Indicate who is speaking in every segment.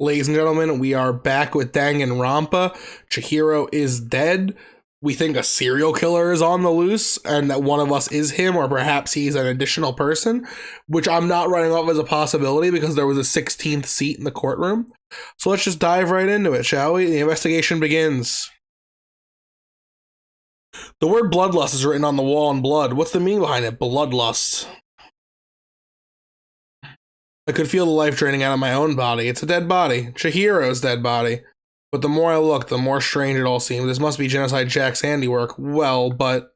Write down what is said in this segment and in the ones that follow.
Speaker 1: Ladies and gentlemen, we are back with Danganronpa. Chihiro is dead. We think a serial killer is on the loose, and that one of us is him, or perhaps he's an additional person, which I'm not writing off as a possibility because there was a 16th seat in the courtroom. So let's just dive right into it, shall we? The investigation begins. The word bloodlust is written on the wall in blood. What's the meaning behind it? Bloodlust. I could feel the life draining out of my own body. It's a dead body. Chihiro's dead body. But the more I look, the more strange it all seems. This must be Genocide Jack's handiwork. Well, but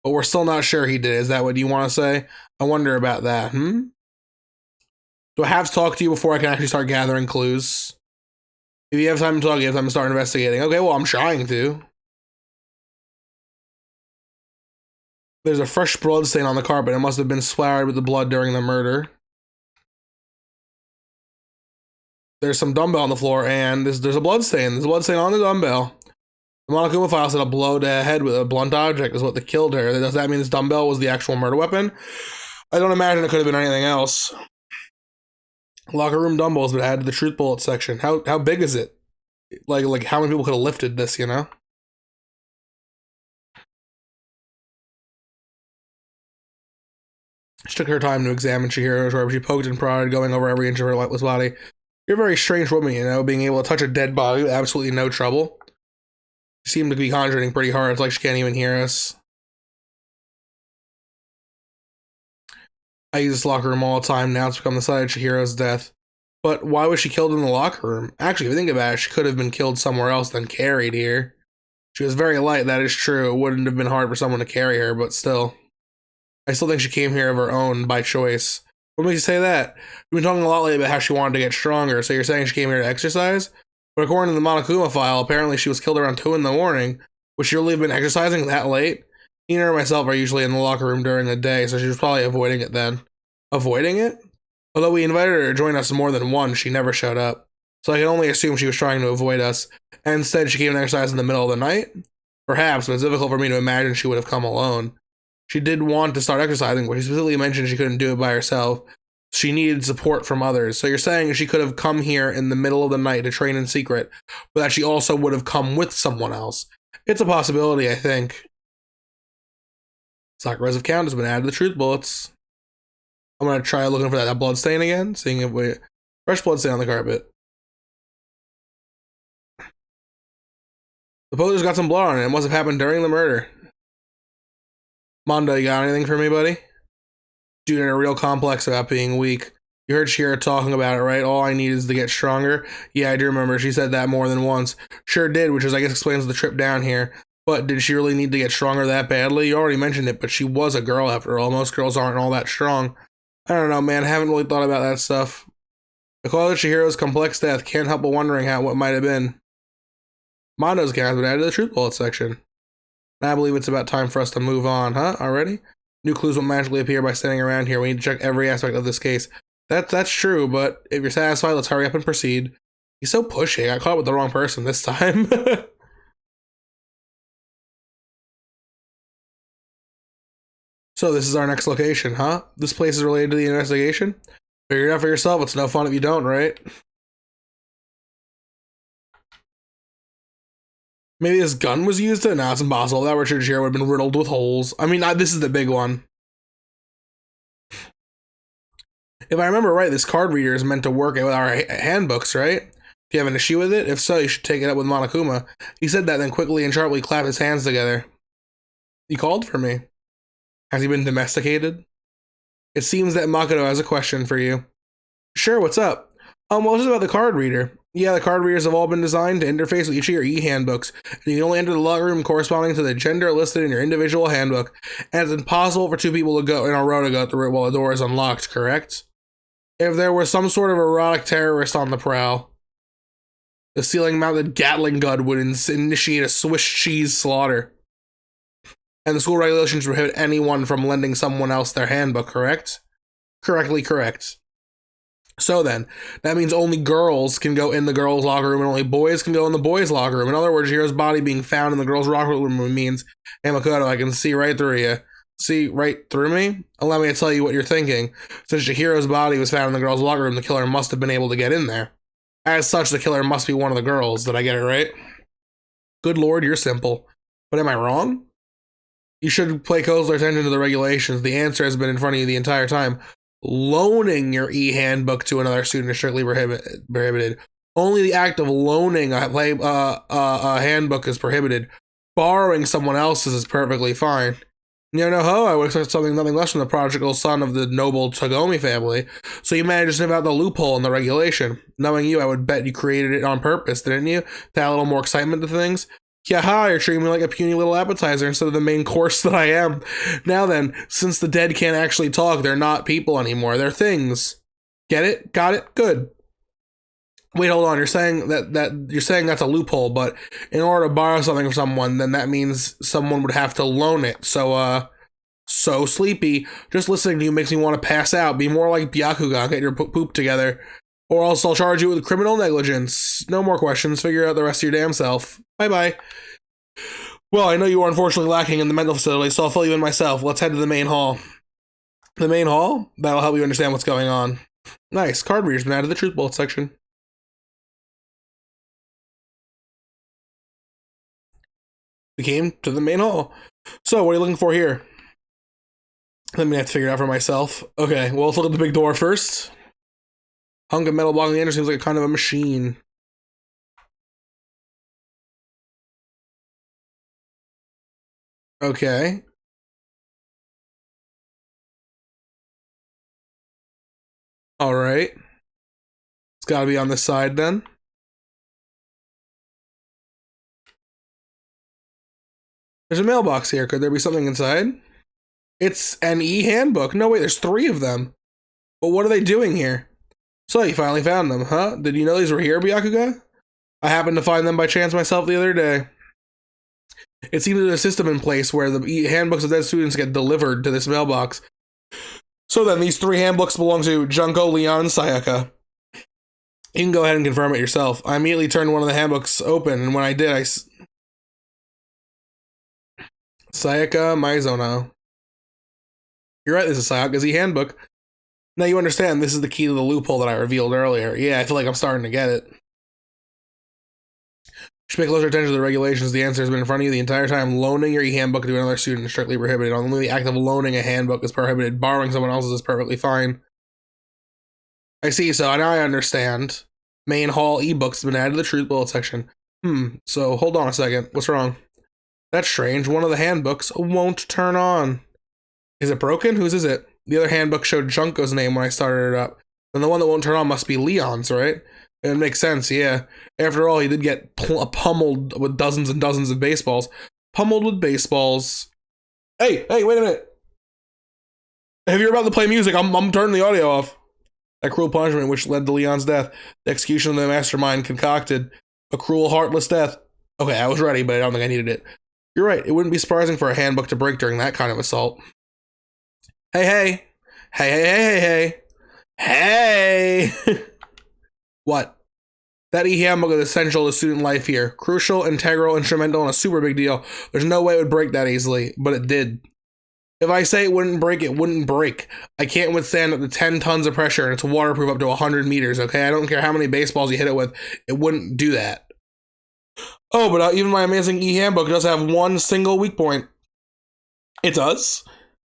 Speaker 1: we're still not sure he did. Is that what you want to say? I wonder about that, Do I have to talk to you before I can actually start gathering clues? If you have time to talk, you have time to start investigating. Okay, well, I'm trying to. There's a fresh blood stain on the carpet. It must have been splattered with the blood during the murder. There's some dumbbell on the floor, and there's a blood stain. There's a blood stain on the dumbbell. The Monokuma file said a blow to the head with a blunt object is what that killed her. Does that mean this dumbbell was the actual murder weapon? I don't imagine it could have been anything else. Locker room dumbbells been added to the truth bullet section. How big is it? Like how many people could have lifted this, you know? She took her time to examine Chihiro's where she poked and prodded, going over every inch of her lifeless body. You're a very strange woman, you know, being able to touch a dead body with absolutely no trouble. She seemed to be concentrating pretty hard. It's like she can't even hear us. I use this locker room all the time. Now it's become the site of Chihiro's death. But why was she killed in the locker room? Actually, if you think about it, she could have been killed somewhere else than carried here. She was very light, that is true. It wouldn't have been hard for someone to carry her, but still. I still think she came here of her own, by choice. What makes you say that? We've been talking a lot lately about how she wanted to get stronger, so you're saying she came here to exercise? But according to the Monokuma file, apparently she was killed around 2 in the morning. Would she really have been exercising that late? Ina and myself are usually in the locker room during the day, so she was probably avoiding it then. Avoiding it? Although we invited her to join us more than once, she never showed up. So I can only assume she was trying to avoid us, and instead she came to exercise in the middle of the night? Perhaps, but it's difficult for me to imagine she would have come alone. She did want to start exercising, but she specifically mentioned she couldn't do it by herself. She needed support from others. So you're saying she could have come here in the middle of the night to train in secret, but that she also would have come with someone else. It's a possibility, I think. Sakura's of count has been added to the truth bullets. I'm going to try looking for that blood stain again, seeing if we... Fresh blood stain on the carpet. The poster's got some blood on it. It must have happened during the murder. Mondo, you got anything for me, buddy? Dude in a real complex about being weak. You heard Shira talking about it, right? All I need is to get stronger. Yeah, I do remember. She said that more than once. Sure did, which is, I guess, explains the trip down here. But did she really need to get stronger that badly? You already mentioned it, but she was a girl after all. Most girls aren't all that strong. I don't know, man. I haven't really thought about that stuff. The cause of Chihiro's complex death can't help but wondering what might have been. Mondo's account has been added to the truth bullet section. I believe it's about time for us to move on, huh? Already? New clues won't magically appear by standing around here. We need to check every aspect of this case. That's true, but if you're satisfied, let's hurry up and proceed. He's so pushy. I got caught with the wrong person this time. So this is our next location, huh? This place is related to the investigation? Figure it out for yourself. It's no fun if you don't, right? Maybe this gun was used to? No, it's impossible. That Richard Gere would have been riddled with holes. I mean, this is the big one. If I remember right, this card reader is meant to work with our handbooks, right? Do you have an issue with it? If so, you should take it up with Monokuma. He said that, then quickly and sharply clapped his hands together. He called for me. Has he been domesticated? It seems that Makoto has a question for you. Sure, what's up? Well, it's just about the card reader. Yeah, the card readers have all been designed to interface with each of your e-handbooks, and you can only enter the log room corresponding to the gender listed in your individual handbook, and it's impossible for 2 people to go in a row to go through it while the door is unlocked, correct? If there was some sort of erotic terrorist on the prowl, the ceiling-mounted Gatling gun would initiate a Swiss cheese slaughter. And the school regulations prohibit anyone from lending someone else their handbook, correct? Correctly correct. So then, that means only girls can go in the girls' locker room and only boys can go in the boys' locker room. In other words, Chihiro's body being found in the girls' locker room means, hey Makoto, I can see right through you. See right through me? Allow me to tell you what you're thinking. Since Chihiro's body was found in the girls' locker room, the killer must have been able to get in there. As such, the killer must be one of the girls. Did I get it right? Good lord, you're simple. But am I wrong? You should pay closer attention to the regulations. The answer has been in front of you the entire time. Loaning your e-handbook to another student is strictly prohibited. Only the act of loaning a handbook is prohibited. Borrowing someone else's is perfectly fine. No, I would expect nothing less from the prodigal son of the noble Tagomi family. So you managed to sniff out the loophole in the regulation. Knowing you, I would bet you created it on purpose, didn't you? To add a little more excitement to things? Yaha, you're treating me like a puny little appetizer instead of the main course that I am. Now then, since the dead can't actually talk, they're not people anymore. They're things. Get it? Got it? Good. Wait, hold on. You're saying that's a loophole, but in order to borrow something from someone, then that means someone would have to loan it. So sleepy. Just listening to you makes me want to pass out. Be more like Byakugan. Get your poop together. Or else I'll charge you with criminal negligence. No more questions. Figure out the rest of your damn self. Bye-bye. Well, I know you are unfortunately lacking in the mental facility, so I'll fill you in myself. Let's head to the main hall. The main hall? That'll help you understand what's going on. Nice. Card reader's been added to the truth bullet section. We came to the main hall. So, what are you looking for here? Let me have to figure it out for myself. Okay, well, let's look at the big door first. Hunk of metal blocking the entrance seems like a kind of a machine. Okay. Alright. It's gotta be on this side then. There's a mailbox here. Could there be something inside? It's an e-handbook. No, wait, there's 3 of them. But what are they doing here? So, you finally found them, huh? Did you know these were here, Byakuga? I happened to find them by chance myself the other day. It seems there's a system in place where the handbooks of dead students get delivered to this mailbox. So then, these 3 handbooks belong to Junko, Leon, and Sayaka. You can go ahead and confirm it yourself. I immediately turned one of the handbooks open, and when I did, Sayaka Maizono. You're right, this is Sayaka's e-handbook. Now you understand, this is the key to the loophole that I revealed earlier. Yeah, I feel like I'm starting to get it. You should pay closer attention to the regulations. The answer has been in front of you the entire time. Loaning your e-handbook to another student is strictly prohibited. Only the act of loaning a handbook is prohibited. Borrowing someone else's is perfectly fine. I see, so now I understand. Main hall e-books have been added to the truth bullet section. So hold on a second. What's wrong? That's strange. One of the handbooks won't turn on. Is it broken? Whose is it? The other handbook showed Junko's name when I started it up. And the one that won't turn on must be Leon's, right? It makes sense, yeah. After all, he did get pummeled with dozens and dozens of baseballs. Pummeled with baseballs. Hey, wait a minute. If you're about to play music, I'm turning the audio off. That cruel punishment which led to Leon's death. The execution of the mastermind concocted. A cruel, heartless death. Okay, I was ready, but I don't think I needed it. You're right, it wouldn't be surprising for a handbook to break during that kind of assault. Hey. What? That e-handbook is essential to student life here. Crucial, integral, instrumental, and a super big deal. There's no way it would break that easily, but it did. If I say it wouldn't break, it wouldn't break. I can't withstand up to 10 tons of pressure, and it's waterproof up to 100 meters, okay? I don't care how many baseballs you hit it with, it wouldn't do that. Oh, but even my amazing e-handbook does have one single weak point. It does?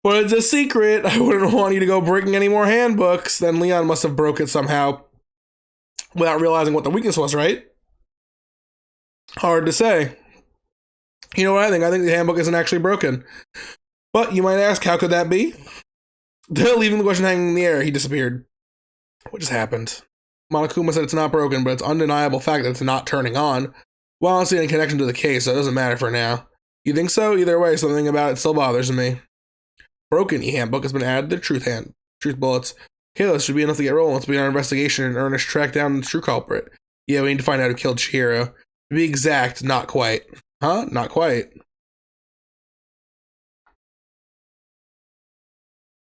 Speaker 1: But it's a secret. I wouldn't want you to go breaking any more handbooks. Then Leon must have broke it somehow without realizing what the weakness was, right? Hard to say. You know what I think? I think the handbook isn't actually broken. But you might ask, how could that be? Leaving the question hanging in the air, he disappeared. What just happened? Monokuma said it's not broken, but it's undeniable fact that it's not turning on. Well, I don't see any connection to the case, so it doesn't matter for now. You think so? Either way, something about it still bothers me. Broken e-handbook has been added to truth bullets. Okay, this should be enough to get rolling. Let's begin our investigation and earnest track down the true culprit. Yeah, we need to find out who killed Chihiro. To be exact, not quite. Huh? Not quite.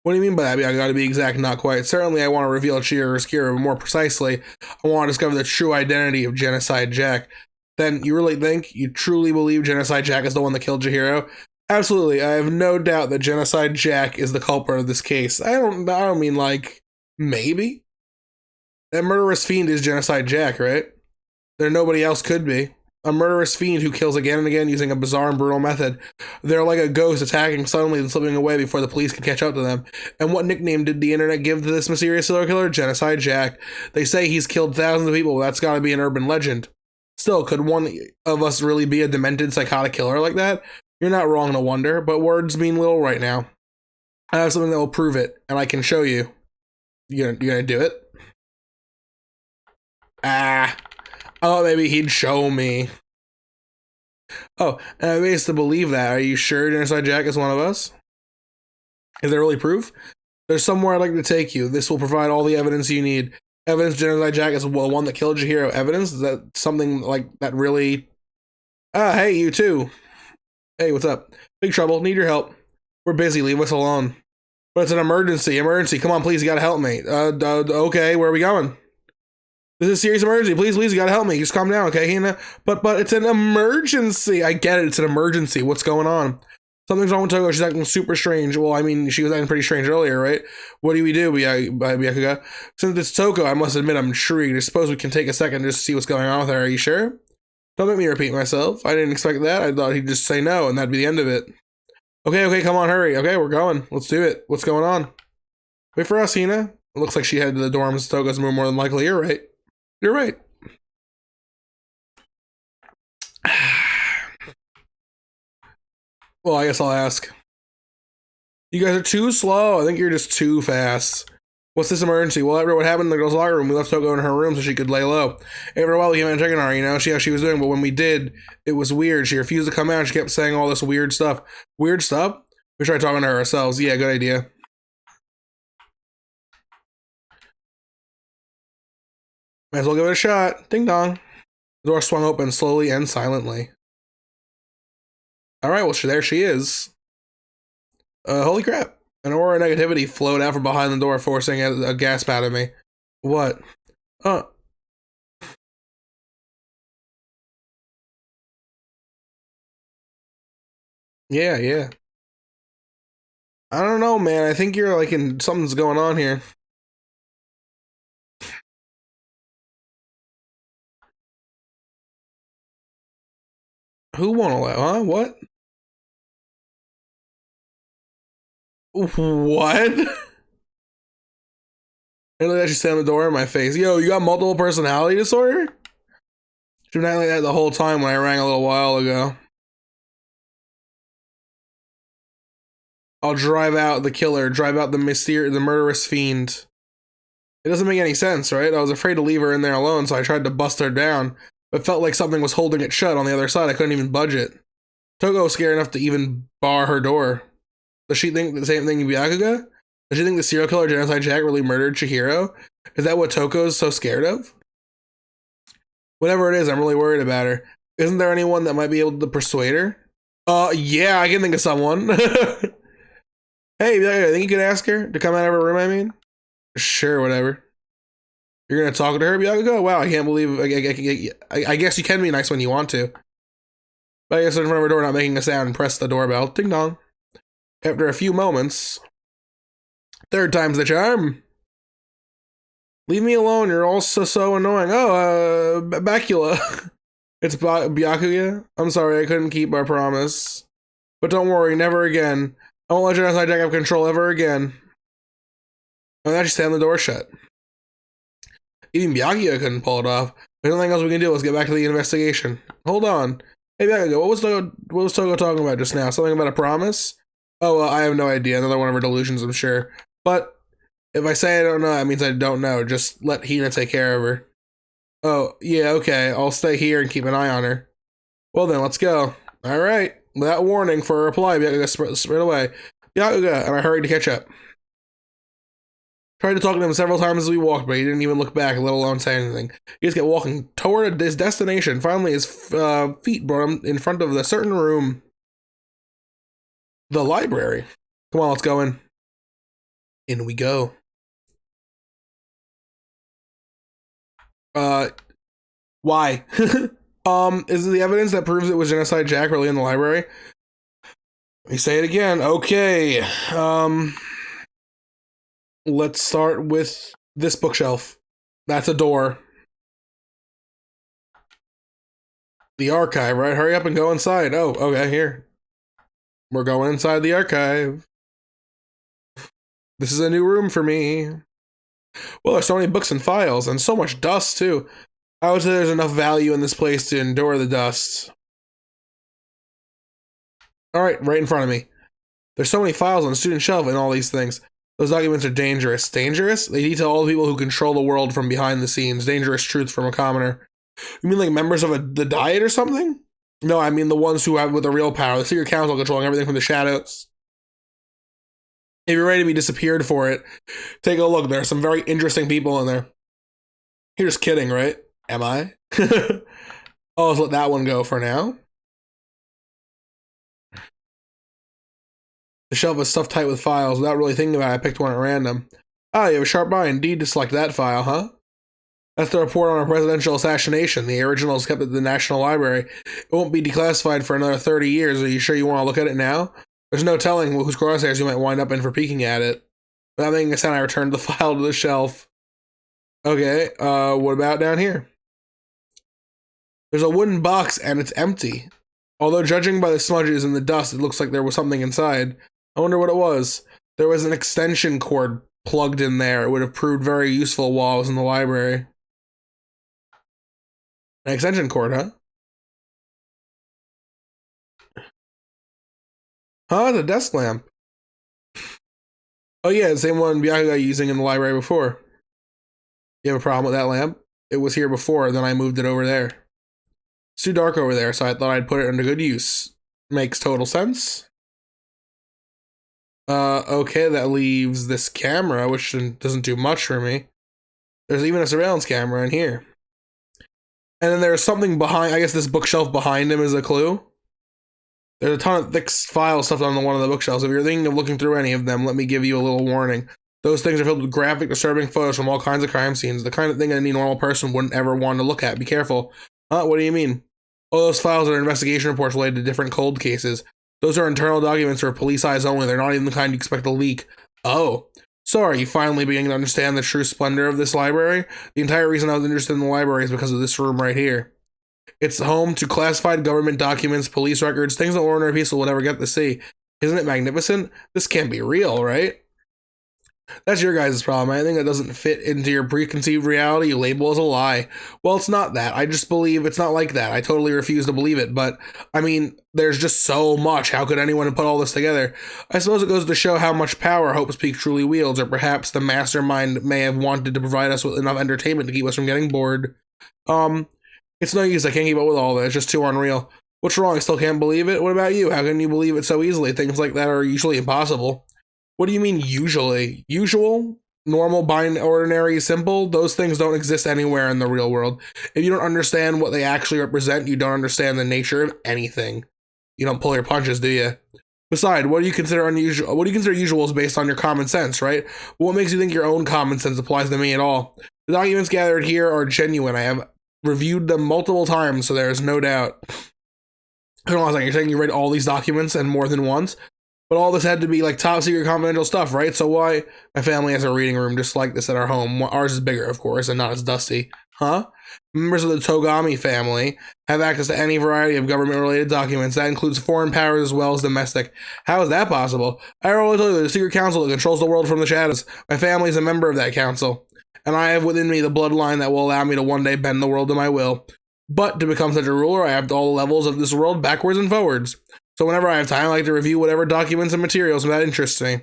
Speaker 1: What do you mean by that? I gotta be exact, not quite. Certainly, I want to reveal Chihiro's cure, but more precisely, I want to discover the true identity of Genocide Jack. Then, you really think, you truly believe Genocide Jack is the one that killed Chihiro? Absolutely, I have no doubt that Genocide Jack is the culprit of this case. I don't mean like, maybe? That murderous fiend is Genocide Jack, right? There nobody else could be. A murderous fiend who kills again and again using a bizarre and brutal method. They're like a ghost attacking suddenly and slipping away before the police can catch up to them. And what nickname did the internet give to this mysterious serial killer? Genocide Jack. They say he's killed thousands of people, but that's gotta be an urban legend. Still, could one of us really be a demented psychotic killer like that? You're not wrong to wonder, but words mean little right now. I have something that will prove it, and I can show you. You gonna do it? Ah. Oh, maybe he'd show me. Oh, and I used to believe that. Are you sure Genocide Jack is one of us? Is there really proof? There's somewhere I'd like to take you. This will provide all the evidence you need. Evidence Genocide Jack is the one that killed Chihiro. Evidence? Is that something like that really... Ah, hey, you too. Hey, what's up? Big trouble. Need your help. We're busy. Leave us alone. But it's an emergency. Emergency. Come on, please. You gotta help me. Okay, where are we going? This is a serious emergency. Please, you gotta help me. Just calm down, okay, Hina? But it's an emergency. I get it. It's an emergency. What's going on? Something's wrong with Toko. She's acting super strange. Well, I mean, she was acting pretty strange earlier, right? What do we do, Byakuga? Since it's Toko, I must admit I'm intrigued. I suppose we can take a second just to see what's going on with her. Are you sure? Don't make me repeat myself. I didn't expect that. I thought he'd just say no, and that'd be the end of it. Okay, come on, hurry. Okay, we're going. Let's do it. What's going on? Wait for us, Hina. It looks like she headed to the dorms. Toko's more than likely. You're right. You're right. Well, I guess I'll ask. You guys are too slow. I think you're just too fast. What's this emergency? Well, what happened in the girls' locker room? We left Toko in her room so she could lay low. After a while, we came out and checking on her, you know, see how she was doing. But when we did, it was weird. She refused to come out. She kept saying all this weird stuff. Weird stuff? We tried talking to her ourselves. Yeah, good idea. Might as well give it a shot. Ding dong. The door swung open slowly and silently. All right, well, there she is. Holy crap. An aura of negativity flowed out from behind the door, forcing a gasp out of me. What? Yeah. I don't know, man. I think you're like in something's going on here. Who won't allow? Huh? What? What? And they actually slammed the door in my face. Yo, you got multiple personality disorder? She's been acting like that the whole time when I rang a little while ago. I'll drive out the killer, drive out the murderous fiend. It doesn't make any sense, right? I was afraid to leave her in there alone, so I tried to bust her down, but felt like something was holding it shut on the other side. I couldn't even budge it. Toko was scared enough to even bar her door. Does she think the same thing in Byakuga? Does she think the serial killer Genocide Jack really murdered Chihiro? Is that what Toko's so scared of? Whatever it is, I'm really worried about her. Isn't there anyone that might be able to persuade her? Yeah, I can think of someone. Hey, I think you could ask her to come out of her room, I mean? Sure, whatever. You're gonna talk to her, Byakuga? Wow, I can't believe... I guess you can be nice when you want to. But I guess in front of her door, not making a sound, and press the doorbell. Ding dong. After a few moments... Third time's the charm. Leave me alone, you're all so annoying. Oh, Bacula. It's Byakuga? I'm sorry, I couldn't keep our promise. But don't worry, never again. I won't let Genocide Jack have control ever again. And then she slammed the door shut. Even Byakuga couldn't pull it off. There's nothing else we can do. Let's get back to the investigation. Hold on. Hey, Byakuga, what was Togo talking about just now? Something about a promise? Oh, I have no idea. Another one of her delusions, I'm sure. But if I say I don't know, that means I don't know. Just let Hina take care of her. Oh, yeah, okay. I'll stay here and keep an eye on her. Well then, let's go. All right. Without warning for a reply, Byakuga spread away. Byakuga, and I hurried to catch up. Tried to talk to him several times as we walked, but he didn't even look back, let alone say anything. He just kept walking toward his destination. Finally, his feet brought him in front of the certain room. The library. Come on, let's go in. In we go. Why? Is the evidence that proves it was Genocide Jack really in the library? Let me say it again. Okay. Let's start with this bookshelf. That's a door. The archive, right? Hurry up and go inside. Oh, okay, here. We're going inside the archive. This is a new room for me. Well, there's so many books and files, and so much dust, too. I would say there's enough value in this place to endure the dust. Alright, right in front of me. There's so many files on the student shelf and all these things. Those documents are dangerous. Dangerous? They detail all the people who control the world from behind the scenes. Dangerous truth from a commoner. You mean like members of the Diet or something? No, I mean the ones who have with the real power. The Secret Council controlling everything from the shadows. If you're ready to be disappeared for it, take a look. There are some very interesting people in there. You're just kidding, right? Am I? Oh, let's let that one go for now. The shelf is stuffed tight with files. Without really thinking about it, I picked one at random. Ah, you have a sharp eye indeed to select that file, huh? That's the report on a presidential assassination. The original is kept at the National Library. It won't be declassified for another 30 years. Are you sure you want to look at it now? There's no telling whose crosshairs you might wind up in for peeking at it. Without making a sound, I returned the file to the shelf. Okay, what about down here? There's a wooden box and it's empty. Although judging by the smudges and the dust, it looks like there was something inside. I wonder what it was. There was an extension cord plugged in there. It would have proved very useful while I was in the library. An extension cord, huh? Huh? The desk lamp. Oh yeah, the same one Byaku got using in the library before. You have a problem with that lamp? It was here before, then I moved it over there. It's too dark over there, so I thought I'd put it into good use. Makes total sense. Okay, that leaves this camera, which doesn't do much for me. There's even a surveillance camera in here. And then there's something behind, I guess this bookshelf behind him is a clue. There's a ton of thick files stuffed on one of the bookshelves. If you're thinking of looking through any of them, let me give you a little warning. Those things are filled with graphic, disturbing photos from all kinds of crime scenes. The kind of thing any normal person wouldn't ever want to look at. Be careful. What do you mean? All those files are investigation reports related to different cold cases. Those are internal documents for police eyes only. They're not even the kind you expect to leak. Oh. So are you finally beginning to understand the true splendor of this library? The entire reason I was interested in the library is because of this room right here. It's home to classified government documents, police records, things that ordinary people would never get to see. Isn't it magnificent? This can't be real, right? That's your guys' problem. Anything that doesn't fit into your preconceived reality, you label as a lie. Well, it's not that. I just believe it's not like that. I totally refuse to believe it. But, I mean, there's just so much. How could anyone put all this together? I suppose it goes to show how much power Hope's Peak truly wields, or perhaps the mastermind may have wanted to provide us with enough entertainment to keep us from getting bored. It's no use. I can't keep up with all that. It's just too unreal. What's wrong? I still can't believe it? What about you? How can you believe it so easily? Things like that are usually impossible. What do you mean usually? Usual? Normal, ordinary, simple? Those things don't exist anywhere in the real world. If you don't understand what they actually represent, you don't understand the nature of anything. You don't pull your punches, do you? Besides, what do you consider unusual? What do you consider usual is based on your common sense, right? What makes you think your own common sense applies to me at all? The documents gathered here are genuine. I have reviewed them multiple times, so there is no doubt. Hold on a second, you're saying you read all these documents and more than once? But all this had to be like top secret confidential stuff, right? So why? My family has a reading room just like this at our home. Ours is bigger, of course, and not as dusty. Huh? Members of the Togami family have access to any variety of government-related documents. That includes foreign powers as well as domestic. How is that possible? I already told you, the secret council that controls the world from the shadows. My family is a member of that council. And I have within me the bloodline that will allow me to one day bend the world to my will. But to become such a ruler, I have all the levels of this world backwards and forwards. So whenever I have time, I like to review whatever documents and materials that interest me.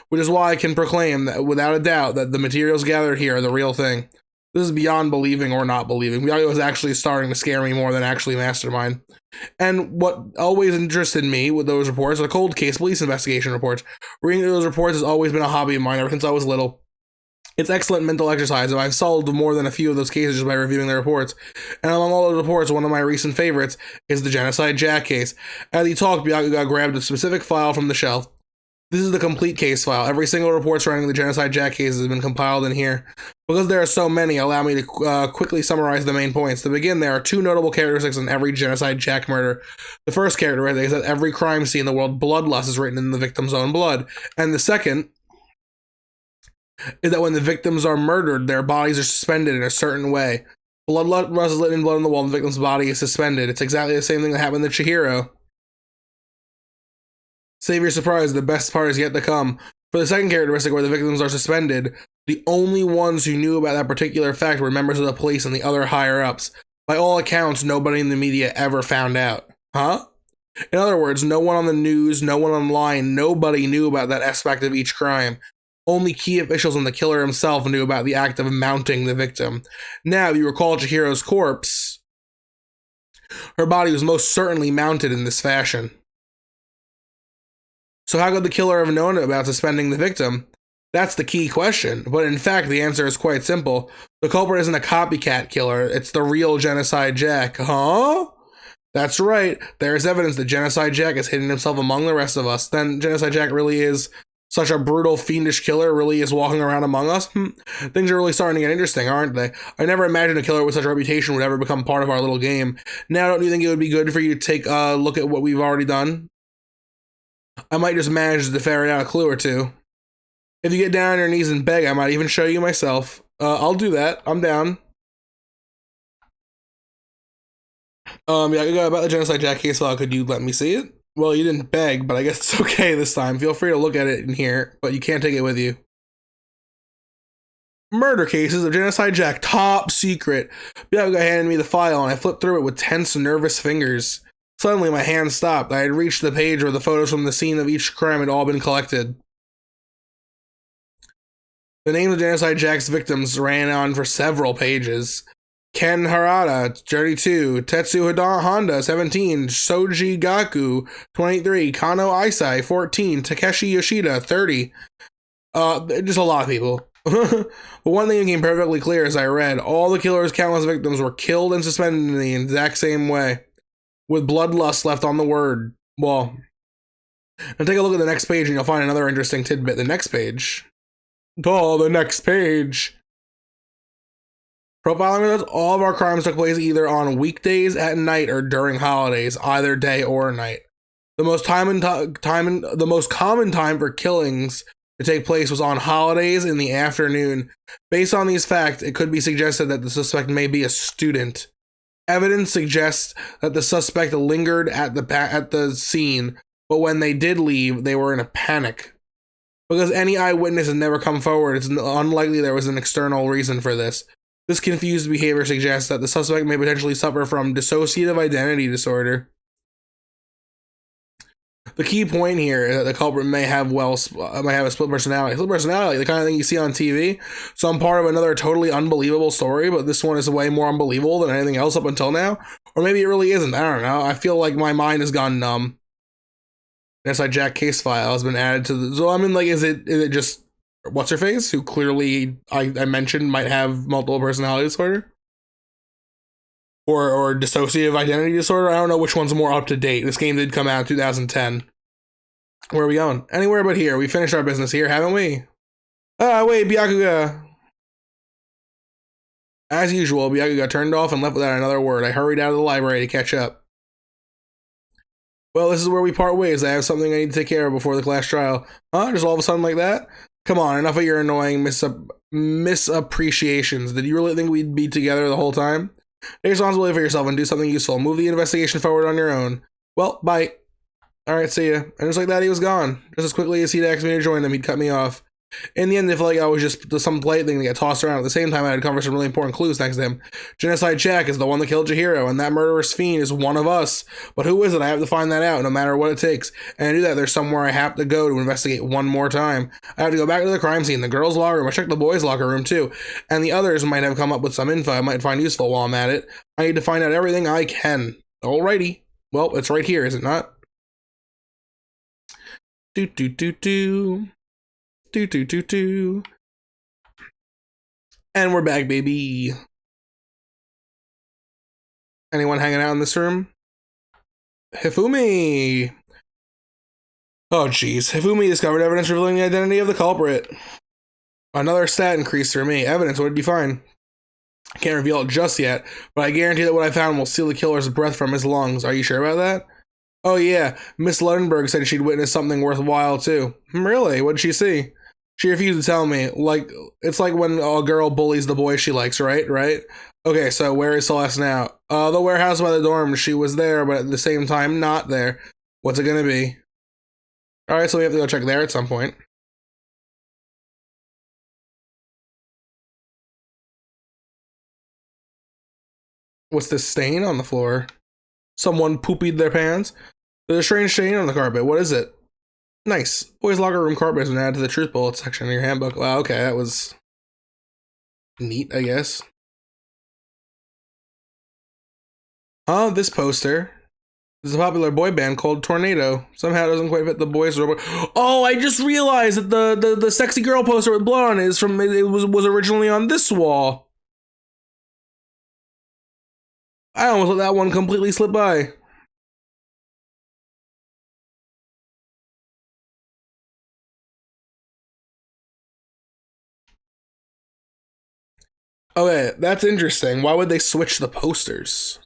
Speaker 1: Which is why I can proclaim that without a doubt that the materials gathered here are the real thing. This is beyond believing or not believing. Miyagi was actually starting to scare me more than actually mastermind. And what always interested me with those reports are the cold case police investigation reports. Reading those reports has always been a hobby of mine ever since I was little. It's excellent mental exercise, and I've solved more than a few of those cases just by reviewing the reports. And among all those reports, one of my recent favorites is the Genocide Jack case. As he talked, Byakuga grabbed a specific file from the shelf. This is the complete case file. Every single report surrounding the Genocide Jack case has been compiled in here. Because there are so many, allow me to quickly summarize the main points. To begin, there are two notable characteristics in every Genocide Jack murder. The first characteristic is that every crime scene in the world, bloodlust is written in the victim's own blood. And the second is that when the victims are murdered, their bodies are suspended in a certain way. Blood rust is lit in blood on the wall, and the victim's body is suspended. It's exactly the same thing that happened to Chihiro. Save your surprise, the best part is yet to come. For the second characteristic, where the victims are suspended, the only ones who knew about that particular fact were members of the police and the other higher-ups. By all accounts, nobody in the media ever found out. Huh? In other words, no one on the news, no one online, nobody knew about that aspect of each crime. Only key officials and the killer himself knew about the act of mounting the victim. Now, if you recall Chihiro's corpse, her body was most certainly mounted in this fashion. So how could the killer have known about suspending the victim? That's the key question. But in fact, the answer is quite simple. The culprit isn't a copycat killer. It's the real Genocide Jack. Huh? That's right. There is evidence that Genocide Jack has hidden himself among the rest of us. Then Genocide Jack really is such a brutal, fiendish killer, really is walking around among us? Things are really starting to get interesting, aren't they? I never imagined a killer with such a reputation would ever become part of our little game. Now, don't you think it would be good for you to take a look at what we've already done? I might just manage to ferret out a clue or two. If you get down on your knees and beg, I might even show you myself. I'll do that. I'm down. Yeah, about the Genocide Jack case file, could you let me see it? Well, you didn't beg, but I guess it's okay this time. Feel free to look at it in here, but you can't take it with you. Murder cases of Genocide Jack, top secret. Bianca handed me the file, and I flipped through it with tense, nervous fingers. Suddenly, my hand stopped. I had reached the page where the photos from the scene of each crime had all been collected. The names of Genocide Jack's victims ran on for several pages. Ken Harada, 32, Tetsu Honda, 17, Soji Gaku, 23, Kano Aisai, 14, Takeshi Yoshida, 30. Just a lot of people. But one thing became perfectly clear as I read. All the killer's countless victims were killed and suspended in the exact same way, with bloodlust left on the word. Well, now take a look at the next page and you'll find another interesting tidbit. The next page. Oh, the next page. Profiling results, all of our crimes took place either on weekdays, at night, or during holidays, either day or night. The most common time for killings to take place was on holidays in the afternoon. Based on these facts, it could be suggested that the suspect may be a student. Evidence suggests that the suspect lingered at the scene, but when they did leave, they were in a panic. Because any eyewitness has never come forward, it's unlikely there was an external reason for this. This confused behavior suggests that the suspect may potentially suffer from dissociative identity disorder. The key point here is that the culprit may have a split personality. Split personality, the kind of thing you see on TV. So I'm part of another totally unbelievable story, but this one is way more unbelievable than anything else up until now. Or maybe it really isn't. I don't know. I feel like my mind has gone numb. Genocide Jack case file has been added to the... So I mean, like, is it just... What's her face? Who clearly I mentioned might have multiple personality disorder? Or dissociative identity disorder? I don't know which one's more up to date. This game did come out in 2010. Where are we going? Anywhere but here. We finished our business here, haven't we? Wait, Byakuga. As usual, Byakuga turned off and left without another word. I hurried out of the library to catch up. Well, this is where we part ways. I have something I need to take care of before the class trial. Huh? Just all of a sudden like that? Come on, enough of your annoying misappreciations. Did you really think we'd be together the whole time? Take responsibility for yourself and do something useful. Move the investigation forward on your own. Well, bye. Alright, see ya. And just like that, he was gone. Just as quickly as he'd asked me to join him, he'd cut me off. In the end, I felt like I was just some polite thing to get tossed around. At the same time, I had covered some really important clues thanks to him. Genocide Jack is the one that killed Chihiro, and that murderous fiend is one of us. But who is it? I have to find that out, no matter what it takes. And to do that, there's somewhere I have to go to investigate one more time. I have to go back to the crime scene, the girls' locker room. I checked the boys' locker room, too. And the others might have come up with some info I might find useful while I'm at it. I need to find out everything I can. Alrighty. Well, it's right here, is it not? Do. And we're back, baby. Anyone hanging out in this room? Hifumi! Oh, jeez. Hifumi discovered evidence revealing the identity of the culprit. Another stat increase for me. Evidence would be fine. I can't reveal it just yet, but I guarantee that what I found will steal the killer's breath from his lungs. Are you sure about that? Oh, yeah. Miss Lundenberg said she'd witnessed something worthwhile, too. Really? What'd she see? She refused to tell me. Like, it's like when a girl bullies the boy she likes, right? Okay, so where is Celeste now? The warehouse by the dorm. She was there, but at the same time, not there. What's it gonna be? All right, so we have to go check there at some point. What's this stain on the floor? Someone poopied their pants? There's a strange stain on the carpet. What is it? Nice. Boys' locker room carpet has been added to the truth bullet section in your handbook. Wow, okay, that was neat, I guess. This poster. This is a popular boy band called Tornado. Somehow it doesn't quite fit the boys' robot. Oh, I just realized that the sexy girl poster with blood on it is from it was originally on this wall. I almost let that one completely slip by. Okay, that's interesting. Why would they switch the posters?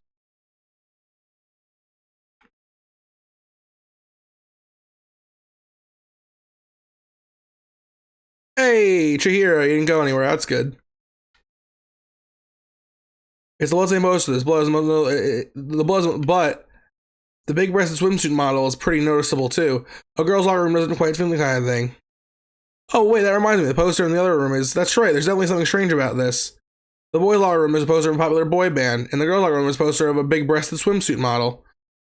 Speaker 1: Hey, Chihiro, you didn't go anywhere. That's good. It's the blood same poster. This blood is the blood, but the big breasted swimsuit model is pretty noticeable too. A girl's locker room doesn't quite fit the kind of thing. Oh wait, that reminds me. The poster in the other room is. That's right. There's definitely something strange about this. The boys' locker room is a poster of a popular boy band, and the girls' locker room is a poster of a big breasted swimsuit model.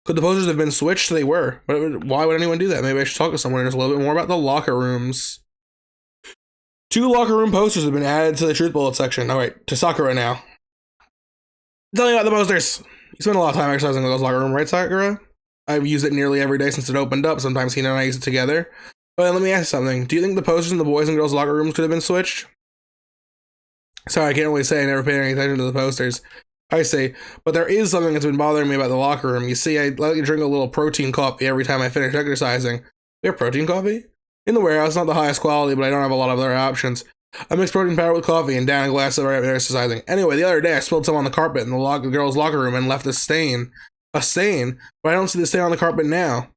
Speaker 1: Could the posters have been switched? They were. But why would anyone do that? Maybe I should talk to someone just a little bit more about the locker rooms. 2 locker room posters have been added to the truth bullet section. All right, to Sakura now. Tell me about the posters. You spend a lot of time exercising in the girls' locker room, right, Sakura? I've used it nearly every day since it opened up. Sometimes Hina and I use it together. But let me ask you something. Do you think the posters in the boys' and girls' locker rooms could have been switched? Sorry, I can't really say. I never paid any attention to the posters. I see. But there is something that's been bothering me about the locker room. You see, I let you drink a little protein coffee every time I finish exercising. We have protein coffee? In the warehouse, not the highest quality, but I don't have a lot of other options. I mix protein powder with coffee and down a glass of right after exercising. Anyway, the other day I spilled some on the carpet in the girls' locker room and left a stain. A stain? But I don't see the stain on the carpet now.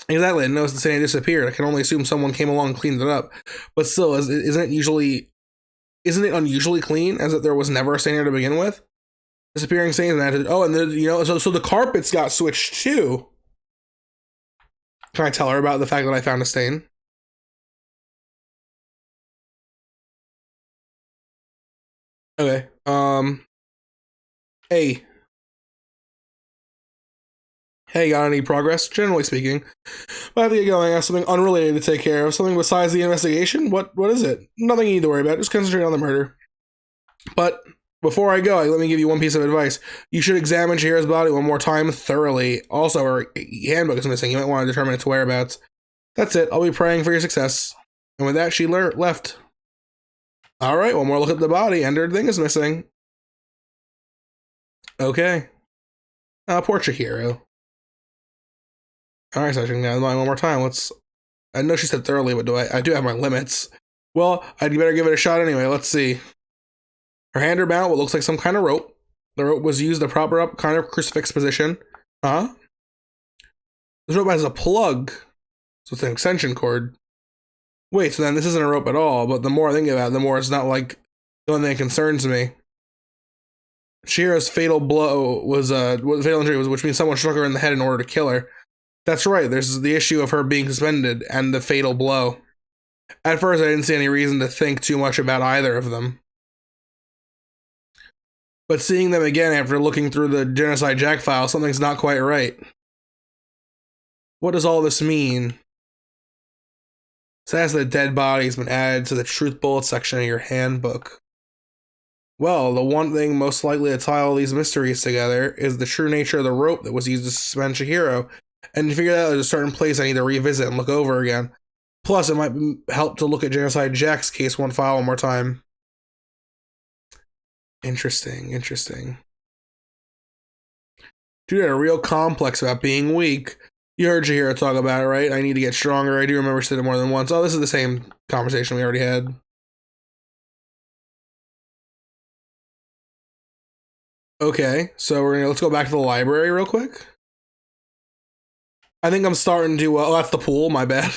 Speaker 1: Exactly, I noticed the stain disappeared. I can only assume someone came along and cleaned it up. But still, isn't it unusually clean, as if there was never a stain here to begin with? Disappearing stains and that. Oh, and so the carpets got switched too. Can I tell her about the fact that I found a stain? Okay. Hey. Hey, got any progress? Generally speaking. But I have to get going. I have something unrelated to take care of. Something besides the investigation? What is it? Nothing you need to worry about. Just concentrate on the murder. But before I go, let me give you one piece of advice. You should examine Chihira's body one more time thoroughly. Also, her handbook is missing. You might want to determine its whereabouts. That's it. I'll be praying for your success. And with that, she left. All right, one more look at the body. And her thing is missing. Okay. Poor Chihiro. All right, so I can go one more time. I know she said thoroughly, but I do have my limits. Well, I'd better give it a shot anyway. Let's see. Her hand are bound what looks like some kind of rope. The rope was used to prop her up, kind of crucifix position. Huh? This rope has a plug. So it's an extension cord. Wait, so then this isn't a rope at all, but the more I think about it, the more it's not like the only thing that concerns me. Shira's fatal blow was fatal injury was which means someone struck her in the head in order to kill her. That's right, there's the issue of her being suspended and the fatal blow. At first I didn't see any reason to think too much about either of them. But seeing them again after looking through the Genocide Jack file, something's not quite right. What does all this mean? Says the dead body has been added to the truth bullet section of your handbook. Well, the one thing most likely to tie all these mysteries together is the true nature of the rope that was used to suspend Chihiro. And to figure that out, there's a certain place I need to revisit and look over again. Plus, it might help to look at Genocide Jack's case one file one more time. Interesting. Dude had a real complex about being weak. You heard Chihiro talk about it, right? I need to get stronger. I do remember she said it more than once. Oh, this is the same conversation we already had. Okay, so let's go back to the library real quick. I think I'm starting to. Oh, that's the pool. My bad.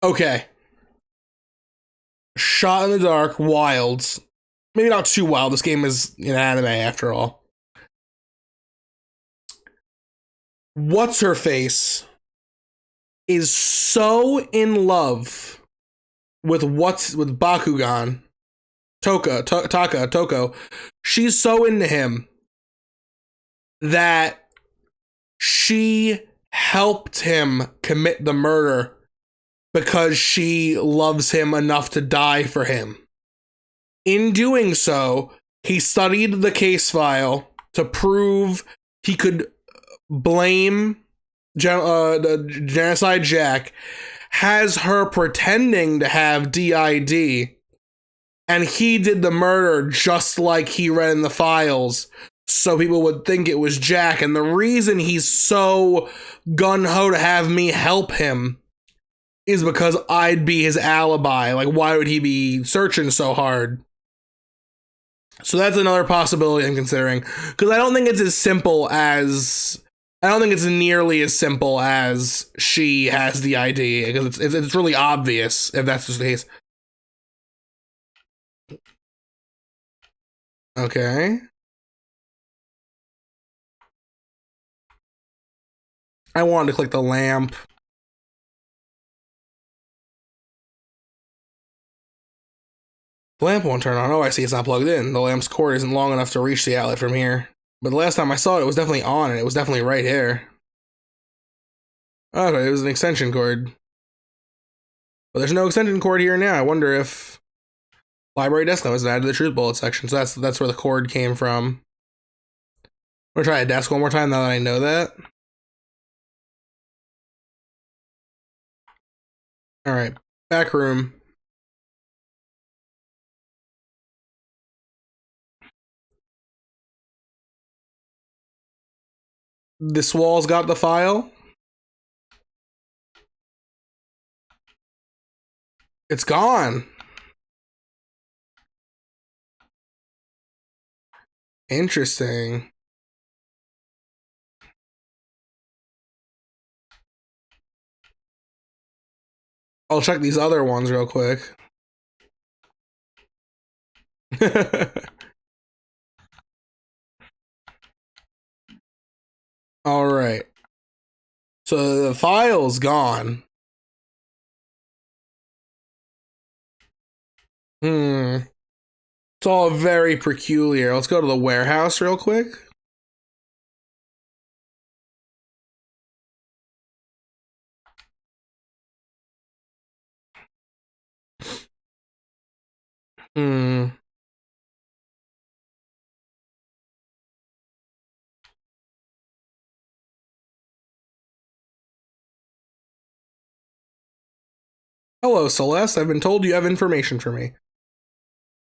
Speaker 1: Okay. Shot in the dark, wild. Maybe not too wild. This game is an anime after all. What's her face is so in love with Bakugan, Toko. She's so into him that she helped him commit the murder because she loves him enough to die for him. In doing so, he studied the case file to prove he could blame the Genocide Jack, has her pretending to have DID, and he did the murder just like he read in the files, so people would think it was Jack. And the reason he's so gun-ho to have me help him is because I'd be his alibi. Like, why would he be searching so hard? So that's another possibility I'm considering. Because I don't think it's as simple as... I don't think it's nearly as simple as she has the ID. Because it's really obvious if that's just the case. Okay. I wanted to click the lamp. The lamp won't turn on. Oh, I see, it's not plugged in. The lamp's cord isn't long enough to reach the outlet from here. But the last time I saw it, it was definitely on, and it was definitely right here. Okay, it was an extension cord. But there's no extension cord here now. I wonder if library desk was added to the truth bullet section. So that's where the cord came from. I'm gonna try a desk one more time now that I know that. Alright, back room. This wall's got the file. It's gone. Interesting. I'll check these other ones real quick. Alright. So the file's gone. It's all very peculiar. Let's go to the warehouse real quick. Hello, Celeste. I've been told you have information for me.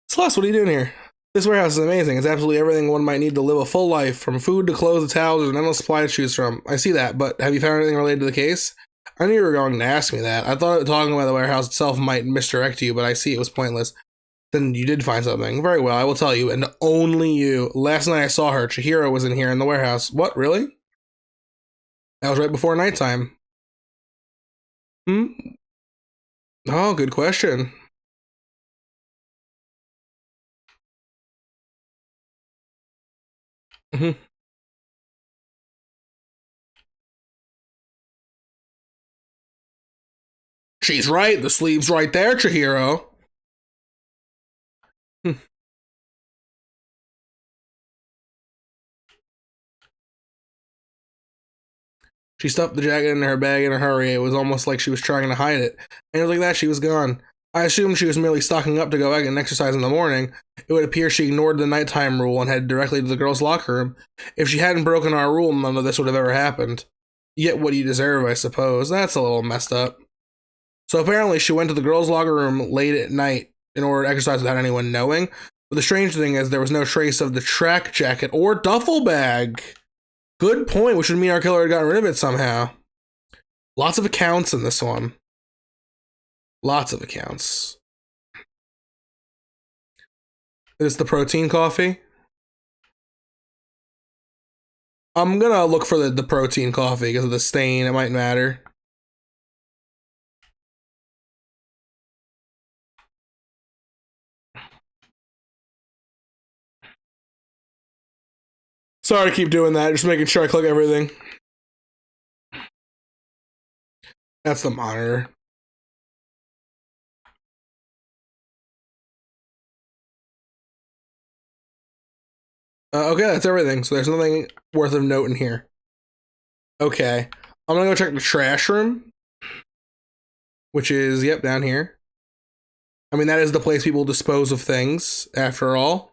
Speaker 1: Celeste, what are you doing here? This warehouse is amazing. It's absolutely everything one might need to live a full life, from food to clothes to towels. There's an endless supply to choose from. I see that, but have you found anything related to the case? I knew you were going to ask me that. I thought talking about the warehouse itself might misdirect you, but I see it was pointless. Then you did find something. Very well, I will tell you, and only you. Last night I saw her. Chihiro was in here in the warehouse. What, really? That was right before nighttime. Oh, good question. She's right. The sleeve's right there, Chihiro. She stuffed the jacket in her bag in a hurry. It was almost like she was trying to hide it. And it was like that, she was gone. I assumed she was merely stocking up to go out and exercise in the morning. It would appear she ignored the nighttime rule and headed directly to the girls' locker room. If she hadn't broken our rule, none of this would have ever happened. You get what you deserve, I suppose. That's a little messed up. So apparently she went to the girls' locker room late at night in order to exercise without anyone knowing. But the strange thing is there was no trace of the track jacket or duffel bag. Good point, which would mean our killer had gotten rid of it somehow. Lots of accounts in this one. Lots of accounts. Is the protein coffee? I'm gonna look for the protein coffee because of the stain. It might matter. Sorry to keep doing that. Just making sure I click everything. That's the monitor. Okay, that's everything. So there's nothing worth of note in here. Okay. I'm gonna go check the trash room, which is, yep, down here. I mean, that is the place people dispose of things, after all.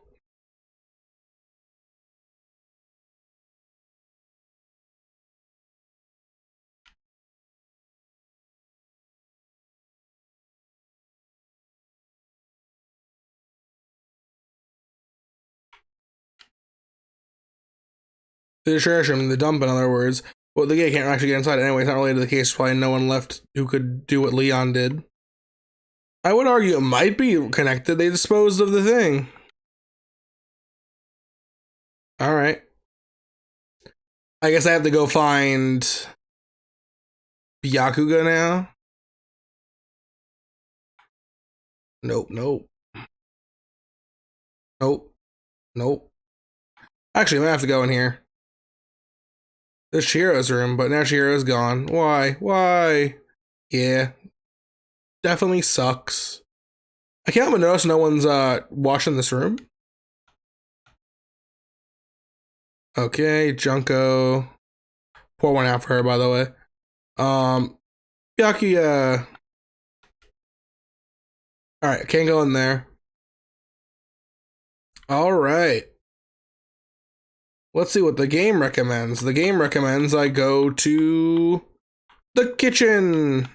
Speaker 1: The trash room, the dump, in other words. Well, the gay can't actually get inside anyway. It's not related to the case. Probably no one left who could do what Leon did. I would argue it might be connected. They disposed of the thing. All right. I guess I have to go find Byakuga now. Nope, nope. Nope. Nope. Actually, I might have to go in here. There's Chihiro's room, but now Chihiro's gone. Why? Why? Yeah. Definitely sucks. I can't help but notice no one's washing this room. Okay, Junko. Pour one out for her, by the way. Yaki, alright, can't go in there. Alright. Let's see what the game recommends. The game recommends I go to the kitchen.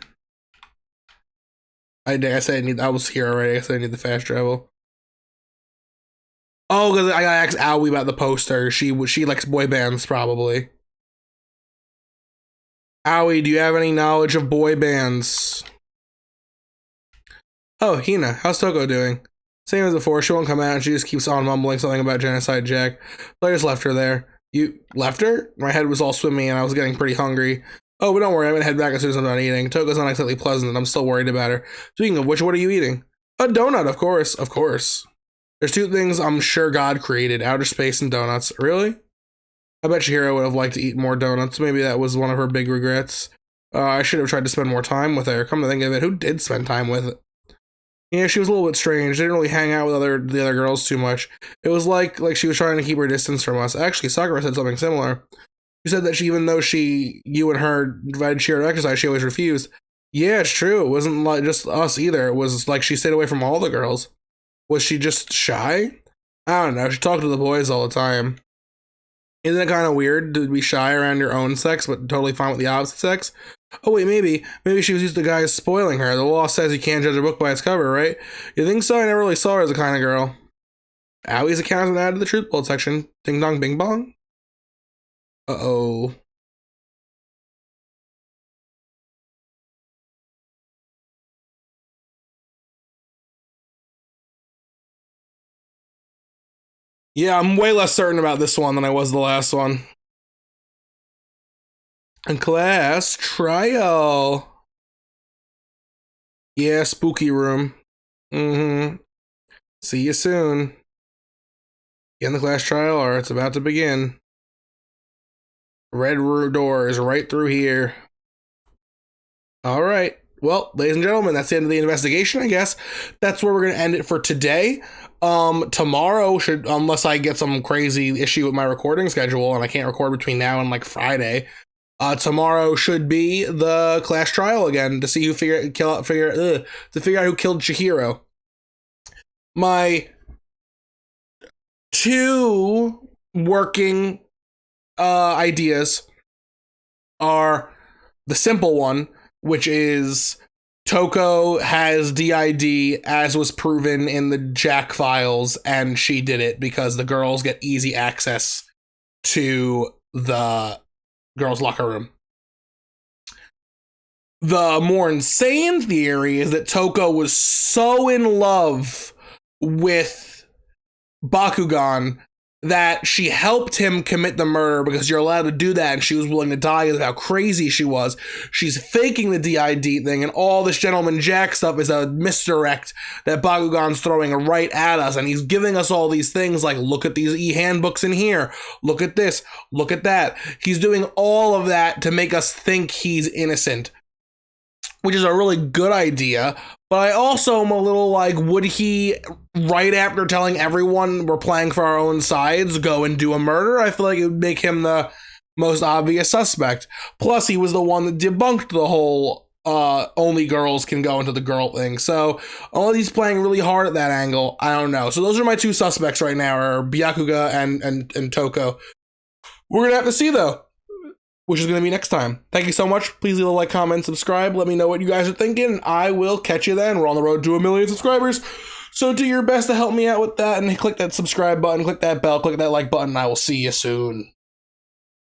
Speaker 1: I guess I was here already. I guess I need the fast travel. Oh, because I asked Aoi about the poster. She likes boy bands, probably. Aoi, do you have any knowledge of boy bands? Oh, Hina, how's Toko doing? Same as before, she won't come out and she just keeps on mumbling something about Genocide Jack. So I just left her there. You left her? My head was all swimmy and I was getting pretty hungry. Oh, but don't worry, I'm gonna head back as soon as I'm done eating. Toko's not exactly pleasant and I'm still worried about her. Speaking of which, what are you eating? A donut, of course, of course. There's two things I'm sure God created, outer space and donuts. Really? I bet Chihiro would have liked to eat more donuts. Maybe that was one of her big regrets. I should have tried to spend more time with her. Come to think of it, who did spend time with it? Yeah, she was a little bit strange. She didn't really hang out with the other girls too much. It was like she was trying to keep her distance from us. Actually, Sakura said something similar. She said that even though you and her invited Chihiro to exercise, she always refused. Yeah, it's true. It wasn't like just us either. It was like she stayed away from all the girls. Was she just shy? I don't know. She talked to the boys all the time. Isn't it kind of weird to be shy around your own sex, but totally fine with the opposite sex? Oh wait, maybe she was used to guys spoiling her. The law says you can't judge a book by its cover, right? You think so? I never really saw her as a kind of girl. Aoi's account is added to the truth bullet section. Ding dong bing bong. Uh-oh. Yeah, I'm way less certain about this one than I was the last one. And class trial. Yeah, spooky room. Mm-hmm. See you soon. In the class trial, or it's about to begin. Red door is right through here. All right. Well, ladies and gentlemen, that's the end of the investigation, I guess. That's where we're going to end it for today. Tomorrow unless I get some crazy issue with my recording schedule and I can't record between now and like Friday, tomorrow should be the class trial again to see who figure out who killed Chihiro. My two working ideas are the simple one, which is Toko has DID as was proven in the Jack files, and she did it because the girls get easy access to the girls' locker room. The more insane theory is that Toko was so in love with Bakugan that she helped him commit the murder because you're allowed to do that, and she was willing to die because of how crazy she was. She's faking the DID thing, and all this Gentleman Jack stuff is a misdirect that Bakugan's throwing right at us, and he's giving us all these things like, look at these e-handbooks in here, look at this, look at that. He's doing all of that to make us think he's innocent, which is a really good idea. But I also am a little like, would he, right after telling everyone we're playing for our own sides, go and do a murder? I feel like it would make him the most obvious suspect. Plus, he was the one that debunked the whole only girls can go into the girl thing. So, all he's playing really hard at that angle. I don't know. So those are my two suspects right now, are Byakuga and Toko. We're going to have to see, though, which is going to be next time. Thank you so much. Please leave a like, comment, subscribe. Let me know what you guys are thinking. I will catch you then. We're on the road to 1 million subscribers. So do your best to help me out with that and click that subscribe button, click that bell, click that like button. I will see you soon.